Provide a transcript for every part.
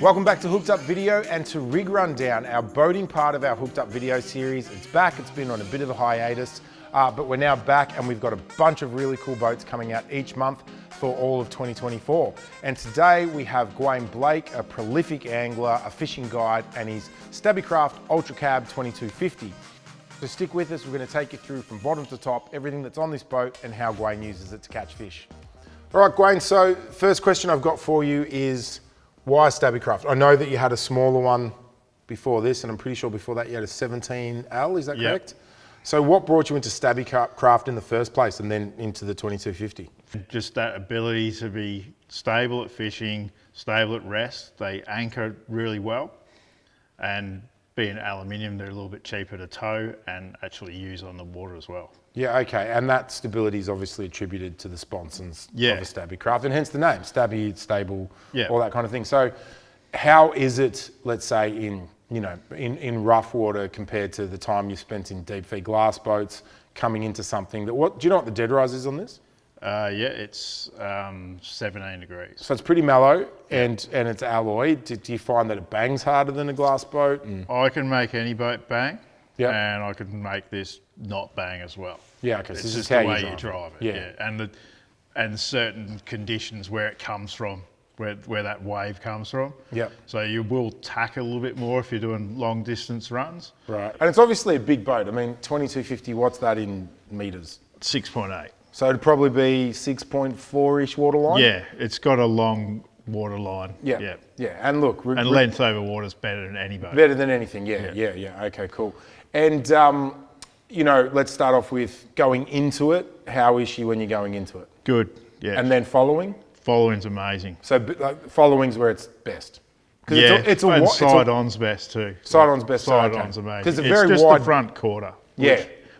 Welcome back to Hooked Up Video and to Rig Rundown, our boating part of our Hooked Up Video series. It's back, it's been on a bit of a hiatus, but we're now back and we've got a bunch of really cool boats coming out each month for all of 2024. And today we have Gawaine Blake, a prolific angler, a fishing guide, and his Stabicraft Ultracab 2250. So stick with us, we're going to take you through from bottom to top, everything that's on this boat and how Gawaine uses it to catch fish. All right, Gawaine, so first question I've got for you is, why Stabicraft? I know that you had a smaller one before this, and I'm pretty sure before that you had a 17L, is that correct? So what brought you into Stabicraft in the first place and then into the 2250? Just that ability to be stable at fishing, stable at rest. They anchor really well, and being aluminium, they're a little bit cheaper to tow and actually use on the water as well. Yeah, okay, and that stability is obviously attributed to the sponsons of the Stabicraft, and hence the name, stabby, stable, all that kind of thing. So how is it, let's say, in rough water compared to the time you spent in deep feed glass boats, coming into something that, do you know what the dead rise is on this? Yeah, it's 17 degrees. So it's pretty mellow, and it's alloy. Do you find that it bangs harder than a glass boat? I can make any boat bang, and I can make this not bang as well. Yeah, okay. It's so just how the way you drive it. Yeah. And certain conditions where it comes from, where that wave comes from. Yeah. So you will tack a little bit more if you're doing long distance runs. Right. And it's obviously a big boat. I mean, 2250, what's that in meters? 6.8. So it'd probably be 6.4-ish waterline? Yeah, it's got a long water line. Yeah. And look, and length over water is better than any boat. Better than anything. Yeah. Okay, cool. And let's start off with going into it. How is she when you're going into it? Good. Yeah. And then following? Following's amazing. So following's where it's best. Yeah, and side-on's best too. Side-on's best. Side-on's amazing. Because it's very wide. The front quarter.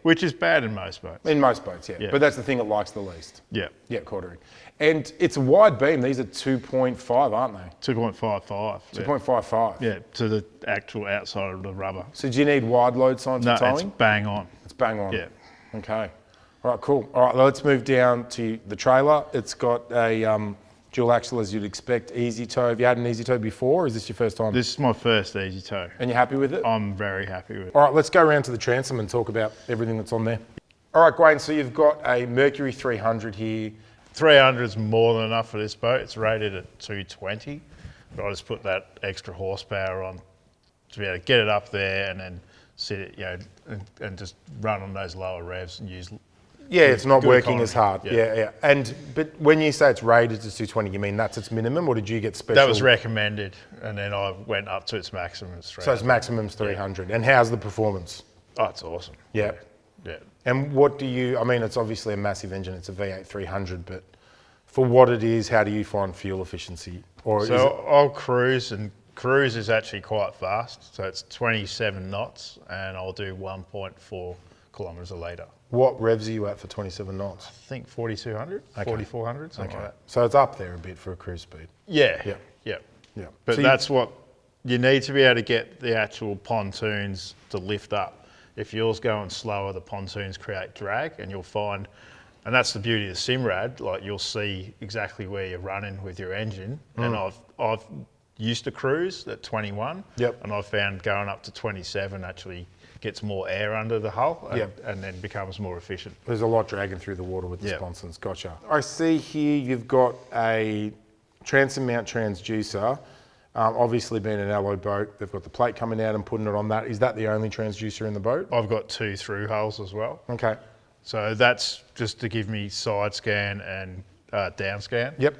Which is bad in most boats. In most boats, yeah. But that's the thing it likes the least. Yeah. Yeah, quartering. And it's a wide beam. These are 2.5, aren't they? 2.55. 2.55. Yeah, to the actual outside of the rubber. So do you need wide load signs for towing? No, it's bang on. It's bang on. Yeah. Okay. All right, cool. All right, let's move down to the trailer. It's got a dual axle, as you'd expect, easy tow. Have you had an easy tow before, or is this your first time? This is my first easy tow. And you're happy with it? I'm very happy with it. All right, let's go around to the transom and talk about everything that's on there. All right, Gawaine, so you've got a Mercury 300 here. 300 is more than enough for this boat. It's rated at 220, but I just put that extra horsepower on to be able to get it up there and then sit it, and just run on those lower revs and use. Yeah, it's not working economy. as hard. Yeah. But when you say it's rated to 220, you mean that's its minimum, or did you get special? That was recommended, and then I went up to its maximum. So its maximum's 300. And how's the performance? Oh, it's awesome. Yeah. And what do you, it's obviously a massive engine, it's a V8 300, but for what it is, how do you find fuel efficiency? I'll cruise, and cruise is actually quite fast. So it's 27 knots, and I'll do 1.4 kilometres a litre. What revs are you at for 27 knots? I think 4,200, 4,400, something like that. So it's up there a bit for a cruise speed. Yeah. But so that's what you need to be able to get the actual pontoons to lift up. If yours going slower, the pontoons create drag, and you'll find, and that's the beauty of the Simrad, like you'll see exactly where you're running with your engine. And I've used to cruise at 21, and I've found going up to 27 actually gets more air under the hull and then becomes more efficient. There's a lot dragging through the water with the sponsons. Gotcha. I see here you've got a transom mount transducer. Obviously being an alloy boat, they've got the plate coming out and putting it on that. Is that the only transducer in the boat? I've got 2 through hulls as well. Okay. So that's just to give me side scan and down scan. Yep.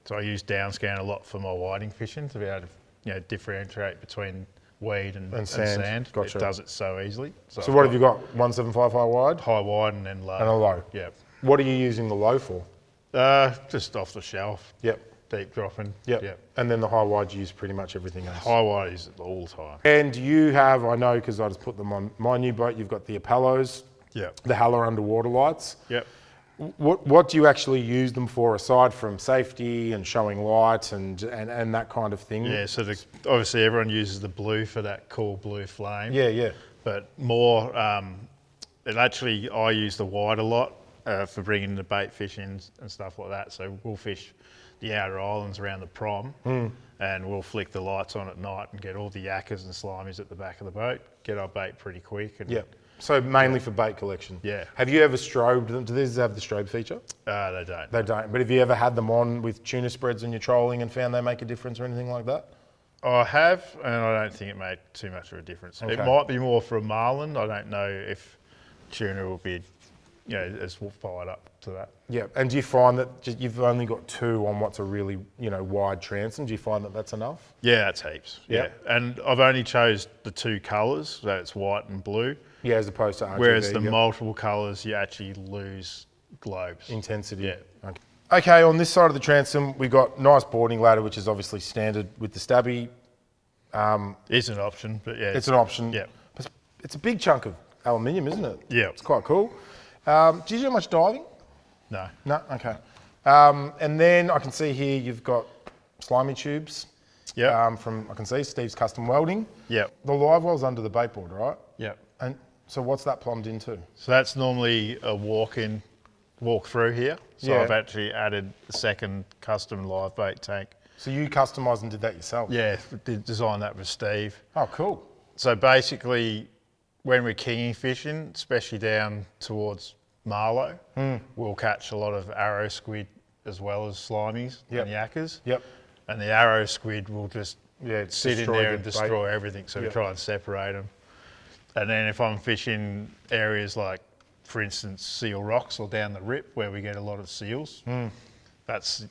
So I use down scan a lot for my whiting fishing to be able to differentiate between weed and sand. Gotcha. It does it so easily. So what have you got? 175 high wide? High wide and then low. And a low? Yeah. What are you using the low for? Just off the shelf. Yep. Deep dropping. Yep. And then the high wide, you use pretty much everything else. High wide I use it all the time. And you have, I know because I just put them on my new boat, you've got the Apollos, the Halo underwater lights. Yep. What do you actually use them for aside from safety and showing light and that kind of thing? Yeah, so obviously everyone uses the blue for that cool blue flame. Yeah. But more, I use the white a lot for bringing the bait fish in and stuff like that. So we'll fish the outer islands around the prom, and we'll flick the lights on at night and get all the yakkers and slimies at the back of the boat, get our bait pretty quick. And, So mainly for bait collection. Yeah. Have you ever strobed them? Do these have the strobe feature? They don't. They don't. But have you ever had them on with tuna spreads and you're trolling and found they make a difference or anything like that? I have, and I don't think it made too much of a difference. Okay. It might be more for a marlin. I don't know if tuna will be, as fired up to that. Yeah. And do you find that you've only got 2 on what's a really, wide transom? Do you find that that's enough? Yeah, that's heaps. Yeah. And I've only chose the 2 colours, so it's white and blue. Yeah, as opposed to RGB. Whereas the multiple colours, you actually lose globes. Intensity. Yeah. Okay, on this side of the transom, we got nice boarding ladder, which is obviously standard with the Stabby. It's an option, but yeah. It's an option. Yeah. It's a big chunk of aluminium, isn't it? Yeah. It's quite cool. Do you do much diving? No. No? Okay. And then I can see here you've got slimy tubes. Yeah. From, I can see, Steve's Custom Welding. Yeah. The live well's under the bait board, right? Yeah. And so what's that plumbed into? So that's normally a walk through here. So Yeah. I've actually added a second custom live bait tank. So you customised and did that yourself? Yeah, designed that with Steve. Oh, cool. So basically, when we're kingy fishing, especially down towards Marlow, we'll catch a lot of arrow squid as well as slimies and yakkers. Yep. And the arrow squid will just sit in there and destroy everything. So we try and separate them. And then if I'm fishing areas like, for instance, Seal Rocks or down the Rip where we get a lot of seals, that's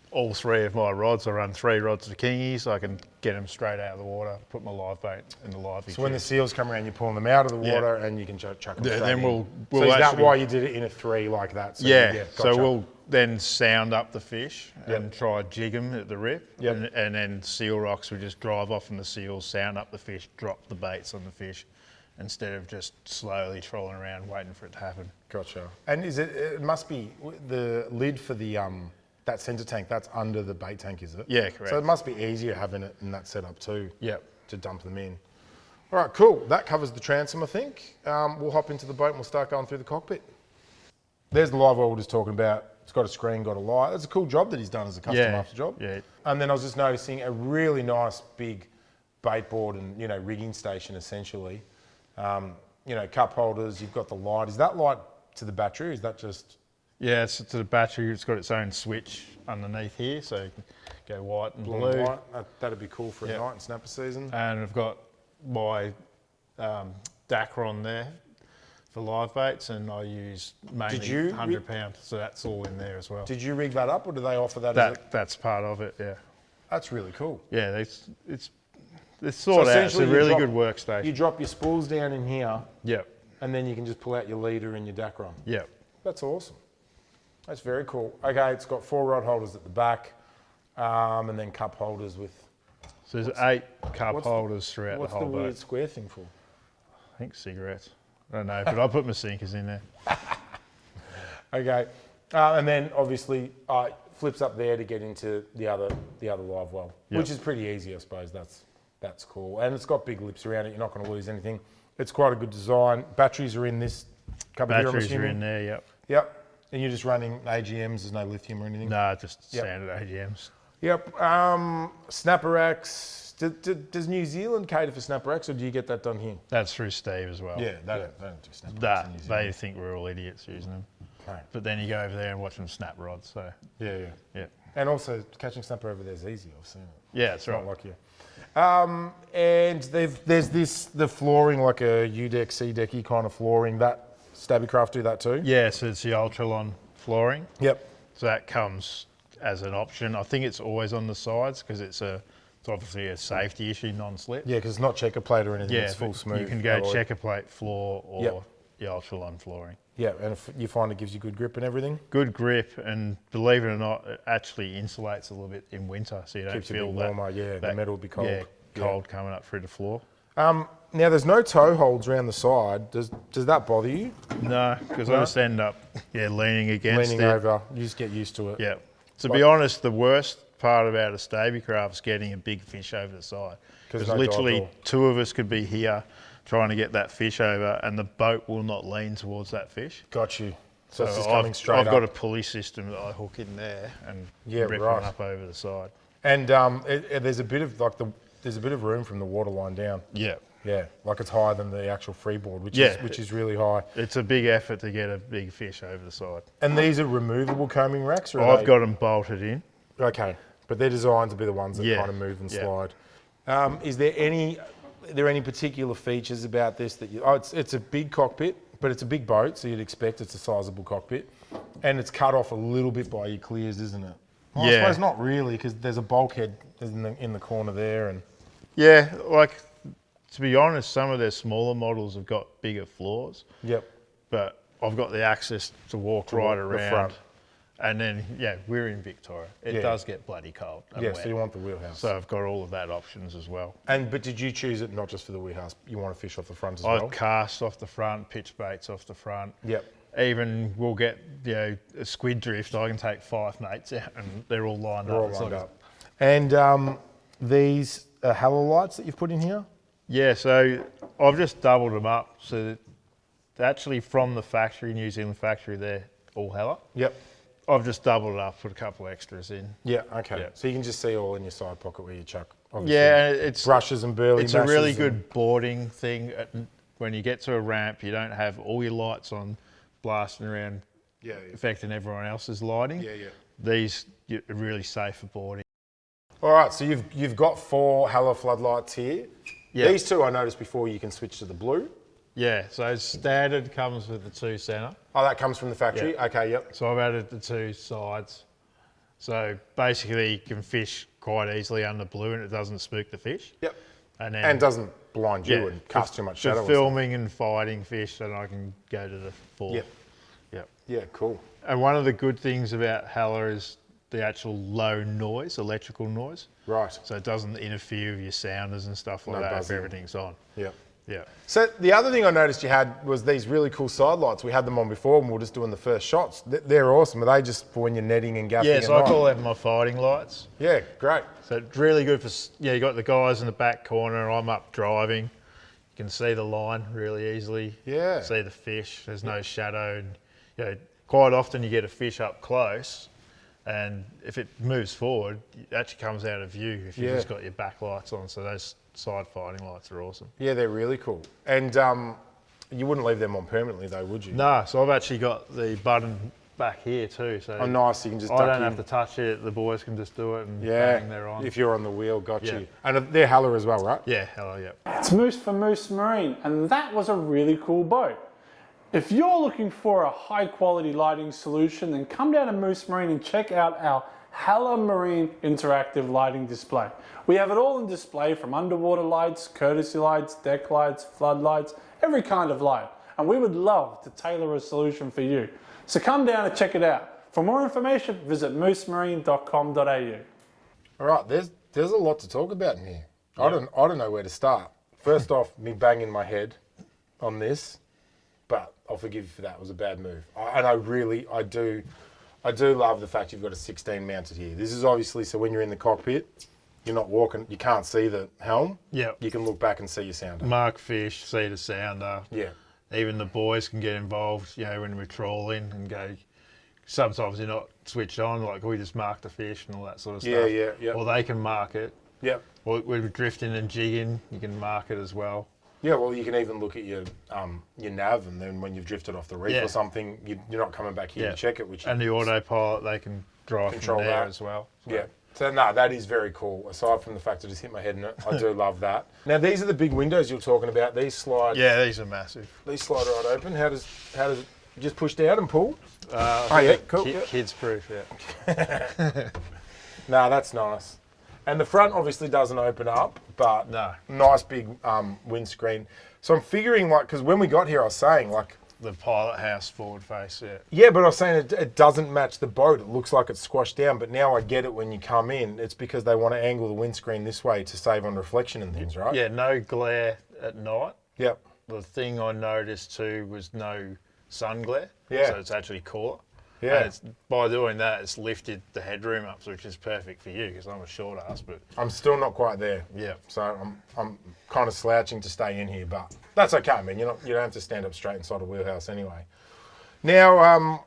all 3 of my rods. I run 3 rods of kingies, so I can get them straight out of the water, put my live bait in the live. So when the seals come around, you're pulling them out of the water and you can chuck them straight then in. we'll so is that actually, why you did it in a 3 like that? So gotcha. So we'll then sound up the fish and try jig them at the Rip. And then Seal Rocks, we just drive off from the seals, sound up the fish, drop the baits on the fish, instead of just slowly trolling around waiting for it to happen. Gotcha. And it must be the lid for the that centre tank, that's under the bait tank, is it? Yeah, correct. So it must be easier having it in that setup too. Yep. To dump them in. All right, cool. That covers the transom, I think. We'll hop into the boat and we'll start going through the cockpit. There's the live well we're just talking about. It's got a screen, got a light. That's a cool job that he's done as a custom after job. Yeah. And then I was just noticing a really nice big bait board and rigging station essentially. Cup holders. You've got the light. Is that light to the battery? Or is that just? Yeah, it's to the battery. It's got its own switch underneath here, so you can go white and blue. White. That'd be cool for a night and snapper season. And I've got my Dacron there for live baits, and I use mainly 100 pound, so that's all in there as well. Did you rig that up, or do they offer that? That's part of it. Yeah. That's really cool. Yeah, it's thought out. It's a really good workstation. You drop your spools down in here. Yep. And then you can just pull out your leader and your Dacron. Yep. That's awesome. That's very cool. Okay, it's got 4 rod holders at the back, and then cup holders with. So there's 8 cup holders throughout the whole boat. What's the weird square thing for? I think cigarettes. I don't know, but I put my sinkers in there. Okay, and then obviously flips up there to get into the other live well, which is pretty easy, I suppose. That's cool, and it's got big lips around it. You're not going to lose anything. It's quite a good design. Batteries are in this cupboard here, I'm Batteries are assuming. in there. Yep. Yep. And you're just running AGMs, there's no lithium or anything? No, just standard AGMs. Yep. Snapper racks. Does New Zealand cater for snapper racks, or do you get that done here? That's through Steve as well. Yeah, they don't do snapper racks in New Zealand. They think we're all idiots using them. No. But then you go over there and watch them snap rods, so. Yeah. And also, catching snapper over there is easy, I've seen it. Yeah, that's right. Not like you. And there's the flooring, like a U-deck, C-decky kind of flooring. That Stabicraft do that too? Yeah, so it's the Ultralon flooring. Yep. So that comes as an option. I think it's always on the sides because it's obviously a safety issue, non-slip. Yeah, because it's not checker plate or anything, it's full smooth. You can go checker plate floor or the Ultralon flooring. Yeah, and if you find it gives you good grip and everything? Good grip, and believe it or not, it actually insulates a little bit in winter, so you don't feel that. Warmer, the metal will be cold. Yeah, cold coming up through the floor. Now, there's no toe holds around the side. Does that bother you? No, because I just end up leaning against Leaning over, you just get used to it. Yeah. To be honest, the worst part about a Stabicraft is getting a big fish over the side. Because literally 2 of us could be here trying to get that fish over, and the boat will not lean towards that fish. Got you. So it's just coming straight up. I've got a pulley system that I hook in there and rip one up over the side. And there's a bit of there's a bit of room from the waterline down. Yeah. Yeah, like it's higher than the actual freeboard, which is really high. It's a big effort to get a big fish over the side. And these are removable coaming racks? Or I've got them bolted in. Okay, but they're designed to be the ones that kind of move and slide. Is there any particular features about this that you... Oh, it's a big cockpit, but it's a big boat, so you'd expect it's a sizable cockpit. And it's cut off a little bit by your clears, isn't it? Well, I suppose not really, because there's a bulkhead in the corner there. And yeah, like... To be honest, some of their smaller models have got bigger floors. Yep. But I've got the access to walk right around. The front. And then, we're in Victoria. It does get bloody cold and wet. So you want the wheelhouse. So I've got all of that options as well. But did you choose it not just for the wheelhouse? You want to fish off the front as well? I've cast off the front, pitch baits off the front. Yep. Even we'll get, a squid drift. I can take 5 mates out and they're all lined up. And these halo lights that you've put in here? Yeah, so I've just doubled them up. So actually from the factory, New Zealand factory, they're all hella. Yep. I've just doubled it up, put a couple extras in. Yeah, okay. Yeah. So you can just see all in your side pocket where you chuck, obviously. Yeah, it's... brushes and burley. It's a really good boarding thing. When you get to a ramp, you don't have all your lights on blasting around, affecting everyone else's lighting. Yeah, yeah. These are really safe for boarding. All right, so you've got 4 halo floodlights here. Yeah. These 2 I noticed before you can switch to the blue. Yeah, so standard comes with the 2 centre. Oh, that comes from the factory? Yeah. Okay, yep. So I've added the 2 sides. So basically you can fish quite easily under blue and it doesn't spook the fish. Yep. And doesn't blind you and cast too much shadow. For filming and fighting fish, then I can go to the 4. Yep. Yep. Yeah, cool. And one of the good things about halo is the actual low noise, electrical noise. Right. So it doesn't interfere with your sounders and stuff like that if everything's on. Yeah. Yeah. So the other thing I noticed you had was these really cool side lights. We had them on before and we were just doing the first shots. They're awesome. Are they just for when you're netting and gaffing? Yeah, so I call them my fighting lights. Yeah, great. So it's really good for, you got the guys in the back corner, I'm up driving. You can see the line really easily. Yeah. See the fish, there's no shadow. And, quite often you get a fish up close and if it moves forward, it actually comes out of view if you've just got your back lights on. So those side fighting lights are awesome. Yeah, they're really cool. And you wouldn't leave them on permanently though, would you? No, so I've actually got the button back here too. So oh, nice, you can just I don't have to touch it, the boys can just do it and bang, they're on. If you're on the wheel, got you. And they're hella as well, right? Yeah, hella, yeah. It's Moose for Moose Marine, and that was a really cool boat. If you're looking for a high quality lighting solution, then come down to Moose Marine and check out our Hella Marine interactive lighting display. We have it all in display from underwater lights, courtesy lights, deck lights, floodlights, every kind of light. And we would love to tailor a solution for you. So come down and check it out. For more information, visit moosemarine.com.au. All right, there's a lot to talk about in here. I don't know where to start. First off, me banging my head on this, but I'll forgive you for that. It was a bad move. I do love the fact you've got a 16 mounted here. This is obviously so when you're in the cockpit, you're not walking, you can't see the helm. Yeah. You can look back and see your sounder. Mark fish, see the sounder. Yeah. Even the boys can get involved, when we're trawling and go, sometimes they're not switched on, like we just mark the fish and all that sort of stuff. Yeah. Or they can mark it. Yeah. Or we're drifting and jigging, you can mark it as well. Yeah, well, you can even look at your nav, and then when you've drifted off the reef or something, you're not coming back here to check it. And the autopilot, they can drive control from there that as well. So. Yeah. So no, that is very cool. Aside from the fact I just hit my head in it, I do love that. Now these are the big windows you're talking about. These slide. Yeah, these are massive. These slide right open. How does it just push down and pull? Cool. Kids proof. Yeah. No, that's nice. And the front obviously doesn't open up, but nice big windscreen. So I'm figuring because when we got here, I was saying the pilot house forward face, yeah. Yeah, but I was saying it doesn't match the boat. It looks like it's squashed down, but now I get it when you come in. It's because they want to angle the windscreen this way to save on reflection and things, right? Yeah, no glare at night. Yep. The thing I noticed too was no sun glare. Yeah. So it's actually cooler. Yeah. And by doing that, it's lifted the headroom up, which is perfect for you because I'm a short ass, but... I'm still not quite there. Yeah. So I'm kind of slouching to stay in here, but that's okay, man. You don't have to stand up straight inside a wheelhouse anyway. Now,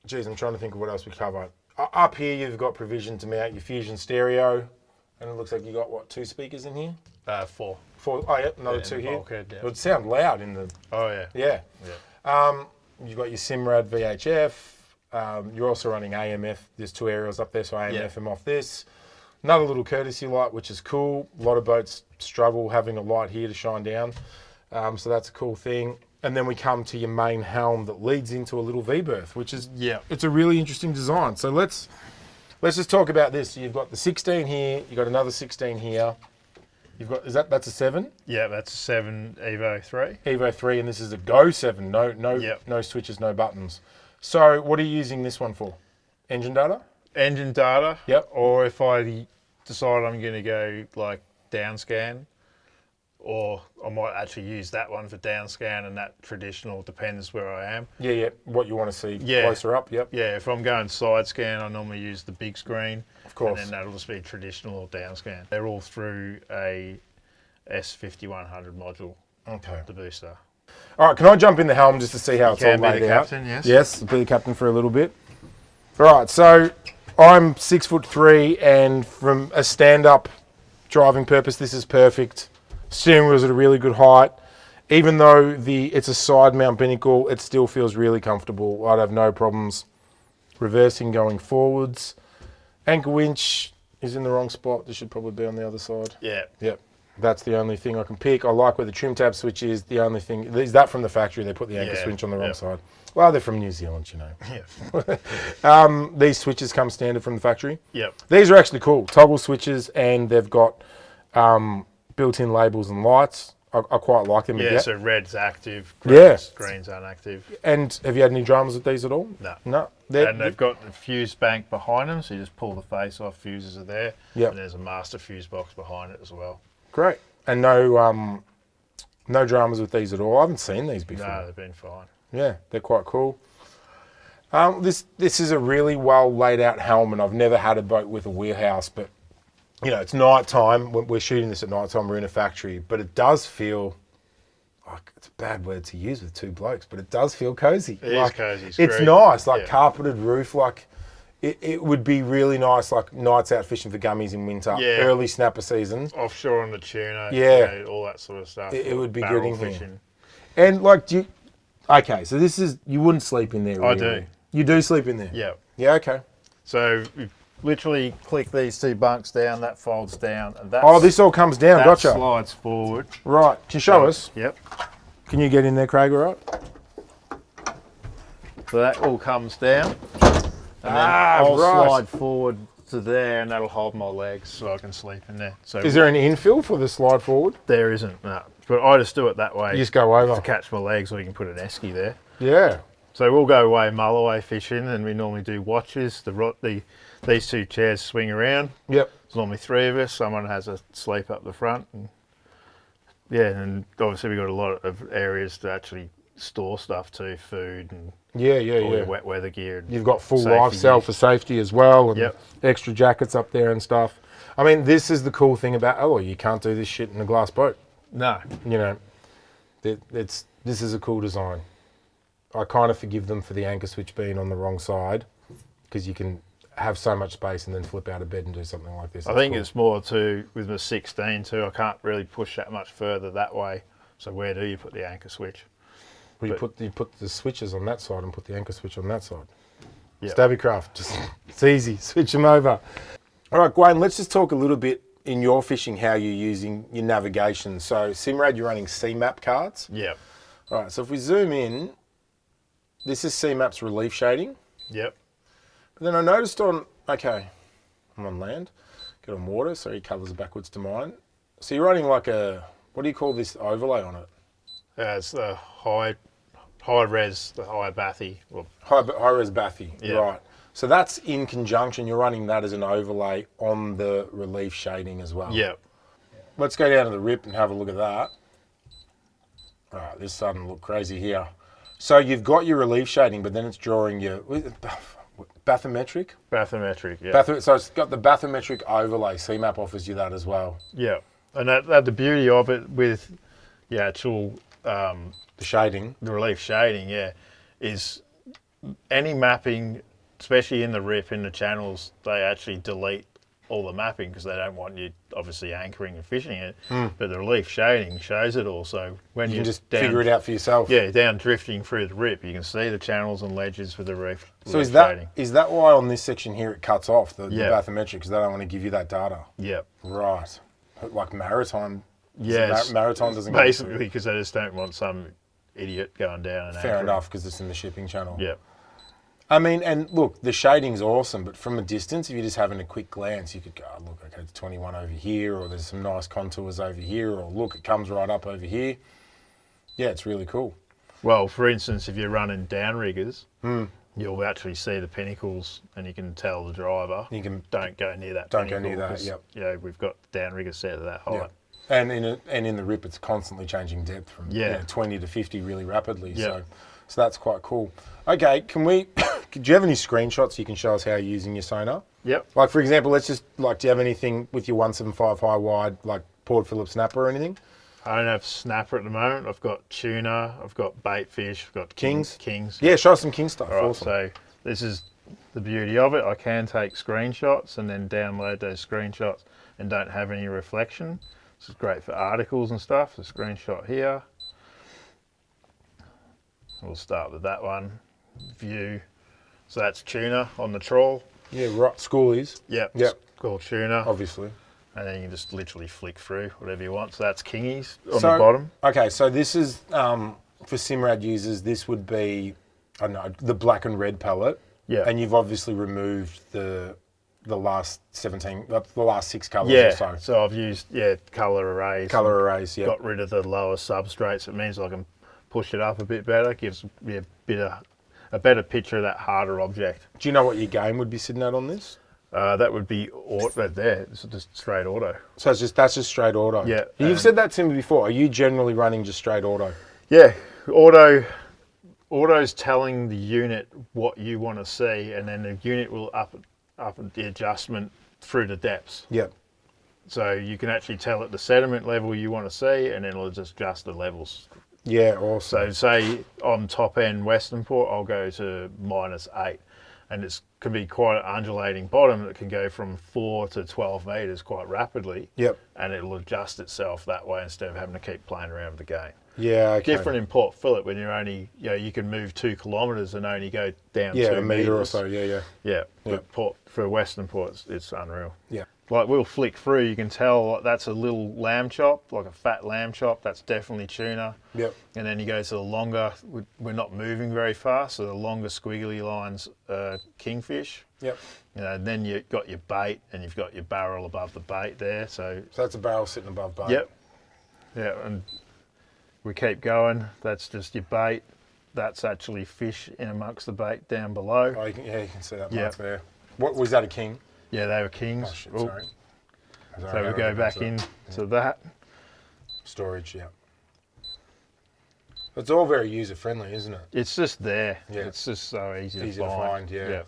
geez, I'm trying to think of what else we cover. Up here, you've got provision to mount your Fusion stereo, and it looks like you got what, 2 speakers in here? 4. 4. Oh, yeah, another 2 here. Bulkhead, yeah. It would sound loud in the. Oh yeah. Yeah. Yeah. You've got your Simrad VHF. You're also running AMF. There's 2 aerials up there, so AMF them off this. Another little courtesy light, which is cool. A lot of boats struggle having a light here to shine down, so that's a cool thing. And then we come to your main helm that leads into a little V-berth, which is it's a really interesting design. So let's just talk about this. So you've got the 16 here. You've got another 16 here. You've got that's a 7. Yeah, that's a 7 Evo 3. Evo 3, and this is a Go 7. No switches, no buttons. So what are you using this one for? Engine data? Engine data. Yep. Or if I decide I'm going to go like down scan, or I might actually use that one for down scan, and that traditional depends where I am. Yeah. What you want to see closer up, yep. Yeah, if I'm going side scan, I normally use the big screen. Of course. And then that'll just be traditional or down scan. They're all through a S5100 module. Okay. The booster. All right, can I jump in the helm just to see how it's all laid out? Captain, yes. Yes, be the captain for a little bit. All right, so I'm 6'3", and from a stand-up driving purpose, this is perfect. Steering wheel's at a really good height. Even though it's a side mount binnacle, it still feels really comfortable. I'd have no problems reversing going forwards. Anchor winch is in the wrong spot. This should probably be on the other side. Yeah. Yep. That's the only thing I can pick. I like where the trim tab switch is. The only thing is that from the factory, they put the anchor switch on the wrong side. Well, they're from New Zealand, you know. Yeah. These switches come standard from the factory. Yep. These are actually cool. Toggle switches, and they've got built-in labels and lights. I quite like them. Yeah, so red's active, green's inactive. And have you had any dramas with these at all? No. No. And they've got the fuse bank behind them, so you just pull the face off, fuses are there. Yep. And there's a master fuse box behind it as well. Great. And no dramas with these at all. I haven't seen these before. No, they've been fine. Yeah, they're quite cool. This is a really well laid out helm, and I've never had a boat with a wheelhouse, but you know, it's night time. We're shooting this at night time. We're in a factory, but it does feel like, it's a bad word to use with 2 blokes, but it does feel cozy. It is cozy. It's nice, like carpeted roof. Like it would be really nice, like nights out fishing for gummies in winter, early snapper season, offshore on the tuna, all that sort of stuff. It would be good in fishing. Here. And like, okay, so this is, you wouldn't sleep in there. Really. I do. You do sleep in there. Yeah. Yeah. Okay. So we literally click these 2 bunks down, that folds down, and that. Oh, this all comes down. Gotcha. Slides forward. Right. Can you show us? Yep. Can you get in there, Craig? All right. So that all comes down, and then I'll slide forward to there, and that'll hold my legs so I can sleep in there. So is there an infill for the slide forward? There isn't, no. But I just do it that way. You just go over to catch my legs, or you can put an esky there. Yeah. So we'll go away mulloway fishing, and we normally do watches. These 2 chairs swing around. Yep. There's normally 3 of us. Someone has a sleep up the front. And and obviously we've got a lot of areas to actually store stuff too, food and all your wet weather gear. You've got full life cell for safety as well, and extra jackets up there and stuff. I mean, this is the cool thing about, you can't do this shit in a glass boat. No. You know, this is a cool design. I kind of forgive them for the anchor switch being on the wrong side, because you can have so much space and then flip out of bed and do something like this. I think it's more too, with the 16 too, I can't really push that much further that way. So where do you put the anchor switch? Well, you put the switches on that side and put the anchor switch on that side. Yep. Stabicraft, it's easy, switch them over. All right, Gawaine, let's just talk a little bit in your fishing, how you're using your navigation. So Simrad, you're running C-map cards. Yeah. All right, so if we zoom in, this is C-map's relief shading. Yep. But then I noticed I'm on land, get on water, so your colours are backwards to mine. So you're running like what do you call this overlay on it? It's the high res, the high bathy. High res bathy, right. So that's in conjunction, you're running that as an overlay on the relief shading as well. Yeah. Let's go down to the rip and have a look at that. All right, this is starting to look crazy here. So you've got your relief shading, but then it's drawing your bathymetric? Bathymetric, yeah. So it's got the bathymetric overlay. CMAP offers you that as well. Yeah, and that the beauty of it with the actual the shading, the relief shading, is any mapping, especially in the rip, in the channels, they actually delete all the mapping because they don't want you obviously anchoring and fishing it. But the relief shading shows it all. So when You can just figure it out for yourself. Yeah, down drifting through the rip, you can see the channels and ledges with the reef. So is shading. that why on this section here it cuts off the Yeah. bathymetric, because they don't want to give you that data? Yeah. Right. Like maritime. Yeah. Maritime doesn't basically because they just don't want some idiot going down and Fair anchoring. enough, because it's in the shipping channel. Yeah. I mean, and look, the shading's awesome, but from a distance, if you're just having a quick glance, you could go, oh, look, okay, it's 21 over here, or there's some nice contours over here, or look, it comes right up over here. Yeah, it's really cool. Well, for instance, if you're running downriggers, you'll actually see the pinnacles, and you can tell the driver. You can don't go near that. Don't go pinnacle near that. 'cause, Yep. You know, we've got downriggers set at that height. Yeah. And in the rip, it's constantly changing depth from 20 to 50 really rapidly. Yeah. So that's quite cool. Okay, can we? Do you have any screenshots you can show us how you're using your sonar? Yep. Like for example, let's just like, do you have anything with your 175 high wide, like Port Phillip snapper or anything? I don't have snapper at the moment. I've got tuna. I've got bait fish. I've got kings. Yeah, show us some king stuff. All right, Awesome. so this is the beauty of it. I can take screenshots and then download those screenshots and don't have any reflection. This is great for articles and stuff. The screenshot here. We'll start with that one. View. So that's tuna on the trawl. Yeah, right. Schoolies. Yep. Yep. It's called tuna. Obviously. And then you can just literally flick through whatever you want. So that's kingies on the bottom. Okay, so this is, for Simrad users, this would be, I don't know, the black and red palette. Yeah. And you've obviously removed the last 17, the last 6 colours Yeah. or so. So I've used, colour arrays. Colour arrays, yeah. Got rid of the lower substrates. It means I can push it up a bit better. Gives me a better picture of that harder object. Do you know what your game would be sitting at on this? That would be auto there. It's just straight auto. So that's just straight auto. Yeah. You've said that to me before. Are you generally running just straight auto? Yeah, auto's telling the unit what you want to see, and then the unit will up the adjustment through the depths. Yep. So you can actually tell it the sediment level you want to see, and then it'll just adjust the levels. Yeah, awesome. So say on top end Western Port, I'll go to -8, and it can be quite an undulating bottom that can go from 4 to 12 metres quite rapidly. Yep. And it'll adjust itself that way instead of having to keep playing around with the game. Yeah, okay. Different in Port Phillip when you're only, you can move 2 kilometres and only go down 2 a metre metres. or so, yeah. Yeah, but for Western Ports, it's unreal. Yeah. Like we'll flick through, you can tell that's a little lamb chop, like a fat lamb chop. That's definitely tuna. Yep. And then you go to the longer, we're not moving very fast, so the longer squiggly lines are kingfish. Yep. Then you've got your bait and you've got your barrel above the bait there. So that's a barrel sitting above bait. Yep. Yeah, and we keep going. That's just your bait. That's actually fish in amongst the bait down below. Oh, you can see that mark there. What was that, a king? Yeah, they were kings. Oh, shit, Ooh. sorry. So we go back into that. Storage, yeah. It's all very user friendly, isn't it? It's just there. Yeah. It's just so easy to find. find, yeah.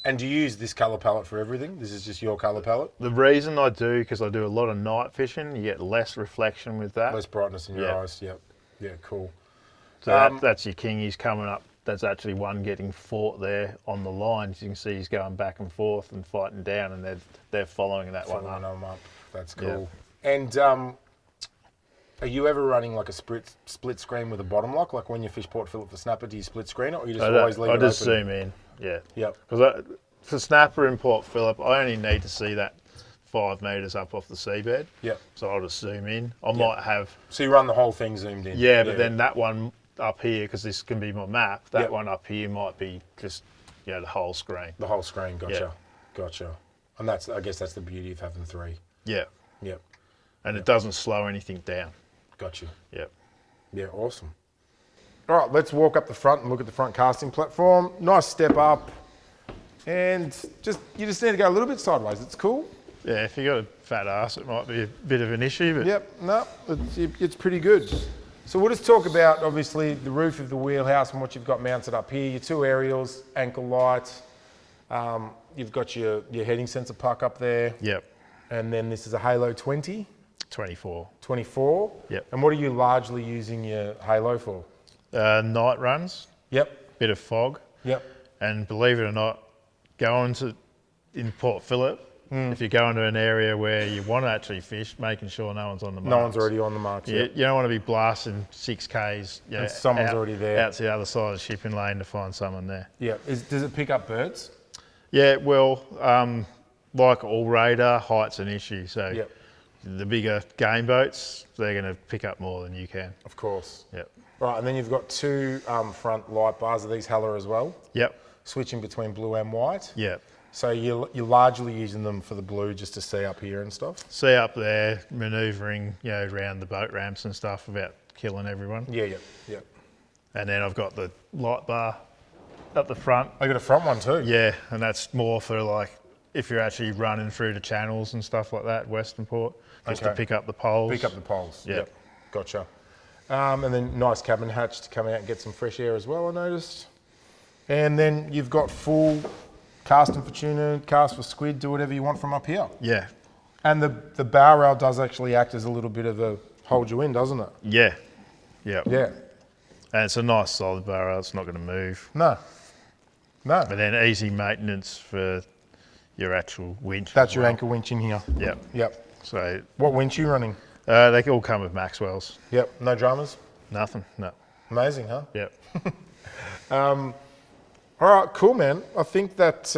And do you use this colour palette for everything? This is just your colour palette? The reason I do, because I do a lot of night fishing, you get less reflection with that. Less brightness in your eyes, yep. Yeah, cool. So that's your kingies coming up. There's actually one getting fought there on the lines. You can see he's going back and forth and fighting down, and they're following that one up. That's cool. Yeah. And are you ever running like a split screen with a bottom lock? Like when you fish Port Phillip for snapper, do you split screen it, or you just always leave it open? I just zoom in, yeah. Yep. Because for snapper in Port Phillip, I only need to see that 5 metres up off the seabed. Yep. So I'll just zoom in. I might have... So you run the whole thing zoomed in? Yeah, but then that one up here, because this can be my map, that Yep. one up here might be just, the whole screen. The whole screen, gotcha. Yeah. Gotcha. And I guess that's the beauty of having 3. Yeah. Yep. And it doesn't slow anything down. Gotcha. Yep. Yeah, awesome. All right, let's walk up the front and look at the front casting platform. Nice step up. And you just need to go a little bit sideways. It's cool. Yeah, if you got a fat ass, it might be a bit of an issue. But Yep, no, it's pretty good. So we'll just talk about, obviously, the roof of the Wheelhouse and what you've got mounted up here. Your 2 aerials, ankle light. You've got your heading sensor puck up there. Yep. And then this is a Halo 20. 24. 24? Yep. And what are you largely using your Halo for? Night runs, Yep. bit of fog. Yep. And believe it or not, in Port Phillip, if you go into an area where you want to actually fish, making sure no one's on the marks. No one's already on the marks yet. You don't want to be blasting 6Ks. And someone's already there. Out to the other side of the shipping lane to find someone there. Yeah. Does it pick up birds? Yeah, well, like all radar, height's an issue. So Yep. the bigger game boats, they're going to pick up more than you can. Of course. Yep. Right, and then you've got two front light bars. Are these Hella as well? Yep. Switching between blue and white? Yep. So you're largely using them for the blue just to see up here and stuff? See up there, manoeuvring, around the boat ramps and stuff without killing everyone. Yeah. And then I've got the light bar up the front. I got a front one too. Yeah, and that's more for like if you're actually running through the channels and stuff like that, Western Port, just to pick up the poles. Pick up the poles. Yep. Gotcha. And then nice cabin hatch to come out and get some fresh air as well, I noticed. And then you've got full casting for tuna, cast for squid, do whatever you want from up here. Yeah. And the bow rail does actually act as a little bit of a hold you in, doesn't it? Yeah. Yep. Yeah. And it's a nice solid barrel, it's not going to move. No. But then easy maintenance for your actual winch. That's your anchor winch in here. Yep. So What winch are you running? they all come with Maxwell's. Yep. No dramas? Nothing. No. Amazing, huh? Yep. All right, cool, man. I think that,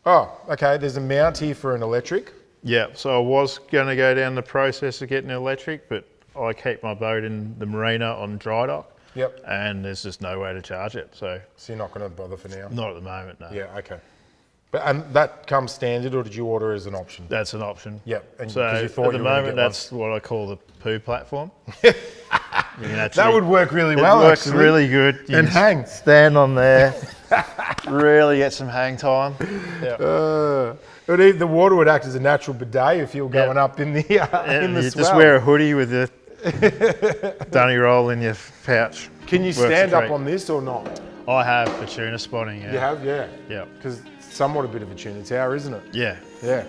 okay, there's a mount here for an electric. Yeah, so I was going to go down the process of getting an electric, but I keep my boat in the marina on dry dock. Yep. And there's just no way to charge it, so. So you're not going to bother for now? Not at the moment, no. Yeah, okay. And that comes standard, or did you order as an option? That's an option. Yep. And So you at thought the you were gonna moment, get that's what I call the poo platform. that would work really well, It works actually. really good. You And can hang. Stand on there, really get some hang time. Yep. The water would act as a natural bidet if you were going up in the in the You swell. just wear a hoodie with the dunny roll in your pouch. Can you Works a stand up treat. on this or not? I have for tuna spotting, yeah. You have, yeah. Yeah. Because it's somewhat a bit of a tuna tower, isn't it? Yeah. Yeah.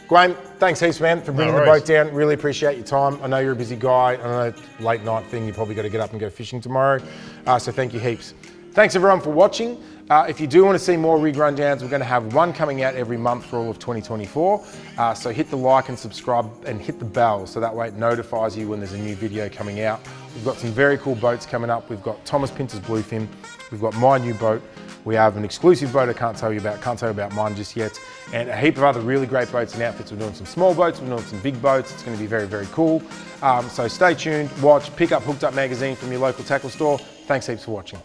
Gawaine, thanks heaps, man, for bringing the worries. boat down. Really appreciate your time. I know you're a busy guy. I know late night thing, you probably got to get up and go fishing tomorrow. So thank you heaps. Thanks everyone for watching. If you do want to see more rig rundowns, we're going to have one coming out every month for all of 2024. So hit the like and subscribe and hit the bell so that way it notifies you when there's a new video coming out. We've got some very cool boats coming up. We've got Thomas Pinter's Bluefin. We've got my new boat. We have an exclusive boat I can't tell you about mine just yet. And a heap of other really great boats and outfits. We're doing some small boats, we're doing some big boats. It's going to be very, very cool. So stay tuned, watch, pick up Hooked Up magazine from your local tackle store. Thanks heaps for watching.